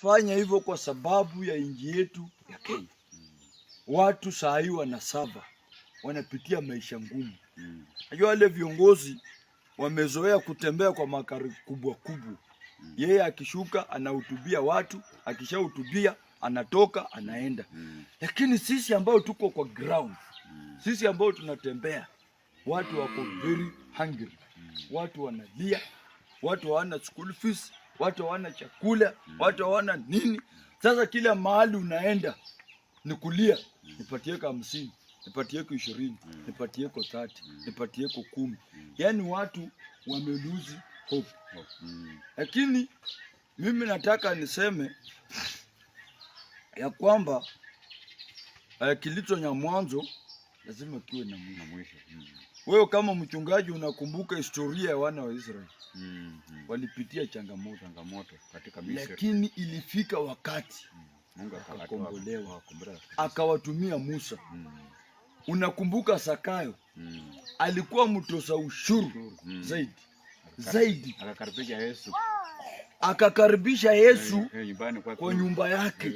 tunafanya hivyo kwa sababu ya nchi yetu ya Kenya. Watu saa hii wanasava, wanapitia maisha ngumu. Najua wale viongozi wamezoea kutembea kwa makari kubwa kubwa. Yeye akishuka anahutubia watu, akishahutubia anatoka anaenda. Lakini sisi ambao tuko kwa ground, sisi ambao tunatembea, watu wako very hungry. Watu wanalia, watu hawana school fees, watu hawana chakula, watu hawana nini. Sasa kila mahali unaenda ni kulia, nipatieko 50, nipatieko 20, nipatieko 30, nipatieko 10. Yaani watu wameluzi hope. Lakini mimi nataka niseme ya kwamba kilicho cha mwanzo lazima kiwe na mwisho. Wewe kama mchungaji unakumbuka historia ya wana wa Israeli. Walipitia changamoto katika Misri. Lakini ilifika wakati Mungu akakombolewa, akawatumia Musa. Unakumbuka Sakayo? Alikuwa mtoza ushuru zaidi. Akakaribisha Yesu kwa nyumba yake.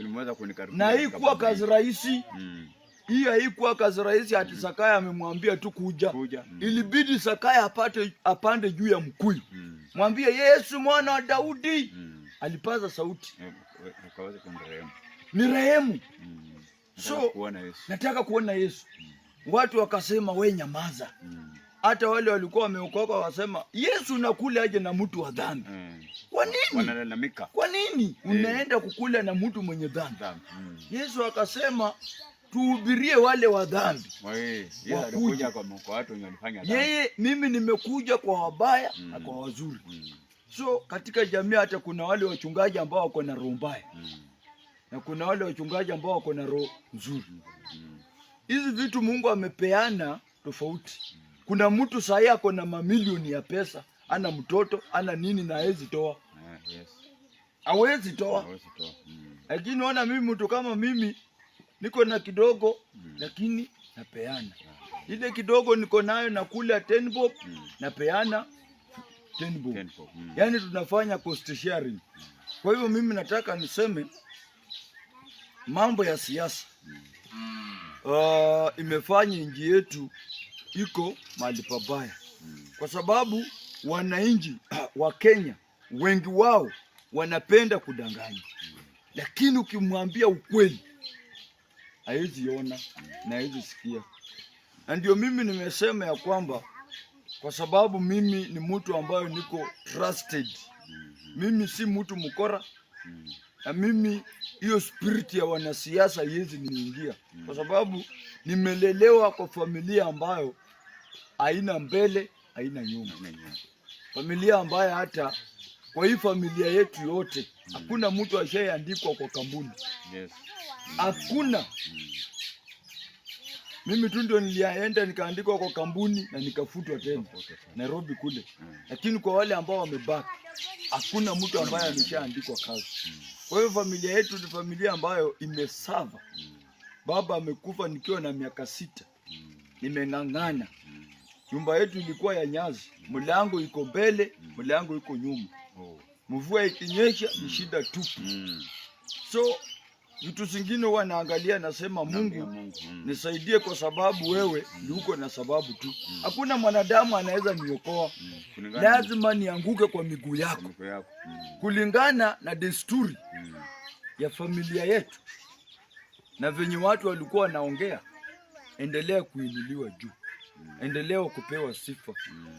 Na hii kuwa kazi rahisi. Hii haikuwa kazi rahisi ati Sakaya amemwambia tu kuja. Ilibidi Sakaya apande juu ya mkuyu. Mwambie Yesu mwana wa Daudi. Alipaza sauti. Ni rehemu. So nataka kuona Yesu. Watu wakasema we nyamaza. Hata wale walikuwa wameokoka wasema Yesu nakula aje na mtu wa dhambi. Kwa nini? Wanalalamika. Kwa nini unaenda kukula na mtu mwenye dhambi? Yesu akasema tuhubirie wale wa dhambi. Yeye mimi nimekuja kwa wabaya na kwa wazuri. So katika jamii hata kuna wale wachungaji ambao wako na roho mbaya. Na kuna wale wachungaji ambao wako na roho nzuri. Hizi vitu Mungu amepeana tofauti. Kuna mtu sahi ako na mamilioni ya pesa, ana mtoto, ana nini na hawezi toa. Hawezi toa. Lakini ona mimi mtu kama mimi niko na kidogo lakini napeana. Ile kidogo niko nayo nakula 10 bob, napeana 10 bob. Yaani tunafanya cost sharing. Kwa hivyo mimi nataka niseme mambo ya siasa imefanya nchi yetu iko mahali pabaya. Kwa sababu wananchi wa Kenya wengi wao wanapenda kudanganya. Lakini ukimwambia ukweli hawezi ona na hawezi sikia. Na ndio mimi nimesema ya kwamba kwa sababu mimi ni mtu ambaye niko trusted. Mimi si mtu mkora. Na mimi hiyo spirit ya wanasiasa haiwezi niingia. Kwa sababu nimelelewa kwa familia ambayo haina mbele, haina nyuma. Familia ambayo hata kwa hii familia yetu yote hakuna mtu ashayeandikwa kwa kampuni. Hakuna. Mimi tu ndio nilienda nikaandikwa kwa kampuni na nikafutwa tena Nairobi kule. Lakini kwa wale ambao wamebaki hakuna mtu ambaye ameshaandikwa kazi. Kwa hiyo familia yetu ni familia ambayo imesava. Baba amekufa nikiwa na miaka 6. Nimeng'ang'ana. Nyumba yetu ilikuwa ya nyazi. Mlango iko mbele, mlango iko nyuma. Mvua ikinyesha ni shida tupu. So vitu zingine huwa naangalia nasema Mungu nisaidie kwa sababu wewe ndio uko na sababu tu. Hakuna mwanadamu anaweza niokoa. Lazima nianguke kwa miguu yako. Kulingana na desturi ya familia yetu na venye watu walikuwa wanaongea, endelea kuinuliwa juu. Endelea kupewa sifa.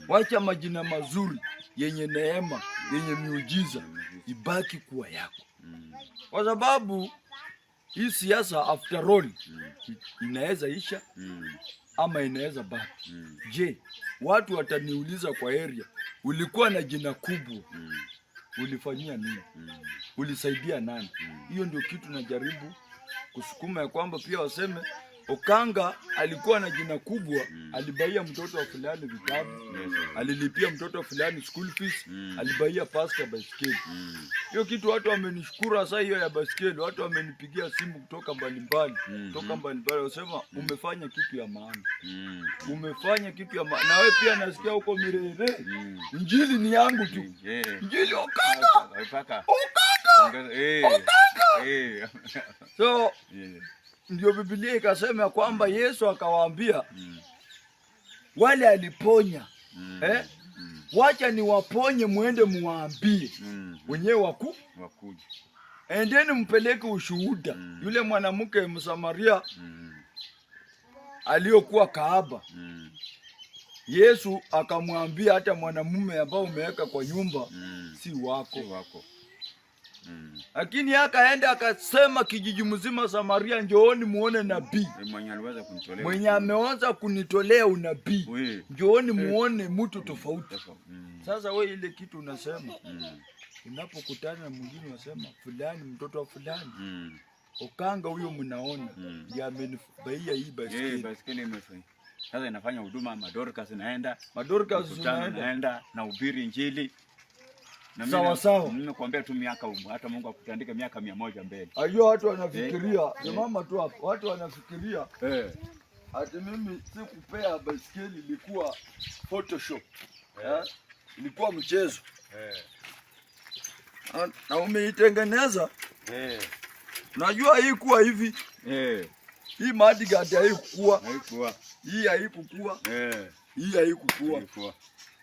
Wacha majina mazuri yenye neema, yenye miujiza ibaki kuwa yako. Kwa sababu hii siasa after all inaweza isha ama inaweza baki. Je, watu wataniuliza kwa area, ulikuwa na jina kubwa, ulifanyia nini? Ulisaidia nani? Hiyo ndio kitu najaribu kusukuma ya kwamba pia waseme Okanga alikuwa na jina kubwa, alibaia mtoto wa fulani vitabu, alilipia mtoto wa fulani school fees, alibaia pastor baiskeli. Hiyo kitu watu wamenishukuru sasa hiyo ya baiskeli, watu wamenipigia simu kutoka mbalimbali, wasema umefanya kitu ya maana. Umefanya kitu ya maana. Na wewe pia nasikia huko Mirere. Injili ni yangu tu. Injili Okanga. Okanga. So ndio Biblia ikasema kwamba Yesu akawaambia wale aliponya wacha ni waponye, muende muwaambie wenyewe wakuja. Endeni mpeleke ushuhuda. Yule mwanamke Msamaria aliyokuwa kahaba, Yesu akamwambia hata mwanamume ambao umeweka kwa nyumba si wako. Lakini akaenda akasema kijiji mzima Samaria, njooni muone nabii mwenye ameweza kunitolea unabii. Njooni muone mtu tofauti. Sasa wewe ile kitu unasema unapokutana na mwingine unasema fulani mtoto wa fulani Okanga huyo mnaona ndiye amenibaia hii baiskeli. Sasa inafanya huduma Madorcas naenda na ubiri injili. Na sawa. Nimekuambia tu miaka hata Mungu akutandike miaka 100 mbele. Hiyo watu wanafikiria, mama tu hapo. Watu wanafikiria ati mimi sikupea baiskeli ilikuwa Photoshop. Ilikuwa mchezo. Na umeitengeneza. Najua hii kuwa hivi. Hii madigad haikuwa. Hii haikukua. Hii haikukua.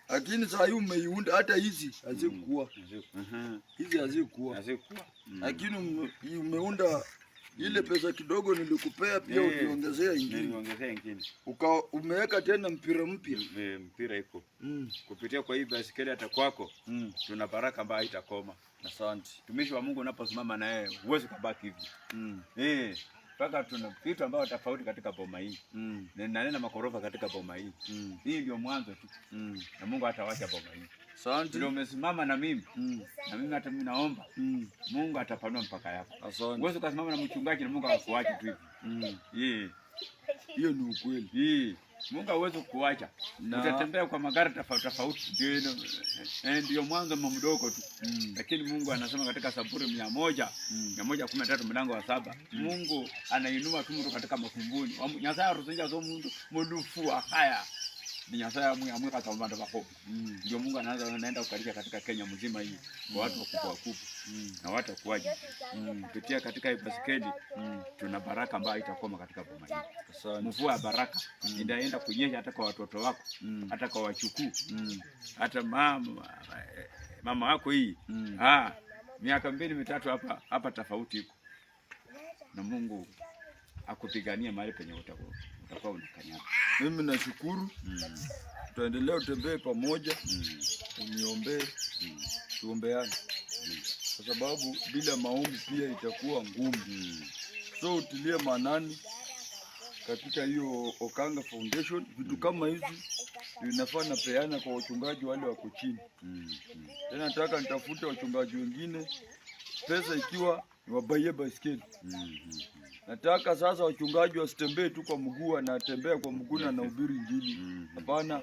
Lakini sasa hii umeiunda, hata hizi hazikuwa. Hizi hazikuwa. Lakini umeunda ile pesa kidogo nilikupea pia uniongezea ingine. Umeweka tena mpira mpya. Mpira iko. Kupitia kwa hii baisikeli hata kwako tuna baraka ambayo haitakoma. Asante. Tumishi wa Mungu unaposimama na yeye uweze kubaki hivi. Paka tuna vitu ambavyo tofauti katika boma hii. Nena makorofa katika boma hii. Hii ndio mwanzo tu. Na Mungu atawacha boma hii. Asante. Ndio umesimama na mimi. Na mimi hata mimi naomba Mungu atapanua mpaka yako. Asante. Uweze kusimama na mchungaji na Mungu akuache tu hivi. Hiyo ni ukweli. Mungu hawezi kukuacha. Utatembea kwa magari tofauti. Ndio mwanzo mdogo tu. Lakini Mungu anasema katika Zaburi 113 mlango wa 7, Mungu anainua tu mtu katika mafumbuni. Nyasaye arusinja zo mundu mulufu haya. Ni Nyasaye amweka kama ndo bako. Ndio Mungu anaenda kukaribia katika Kenya mzima hii. Kwa watu wakubwa na watu wakuaje. Kupitia katika hii basikeli tuna baraka ambayo itakoma katika boma hii. Mvua ya baraka inaenda kunyesha hata kwa watoto wako, hata kwa wachukuu, hata mama wako hii. Miaka 2-3 hapa tofauti iko. Na Mungu akupigania mahali penye utakuwa unakanyaga. Mimi nashukuru. Tutaendelea utembee pamoja. Uniombee. Tuombeane. Kwa sababu bila maombi pia itakuwa ngumu. So utilie manani katika hiyo Okanga Foundation. Vitu kama hizi vinafaa na peana kwa wachungaji wale wako chini. Tena nataka nitafute wachungaji wengine pesa ikiwa niwabaie baiskeli. Nataka sasa wachungaji wasitembee tu kwa mguu, anatembea kwa mguu na anahubiri injili. Hapana.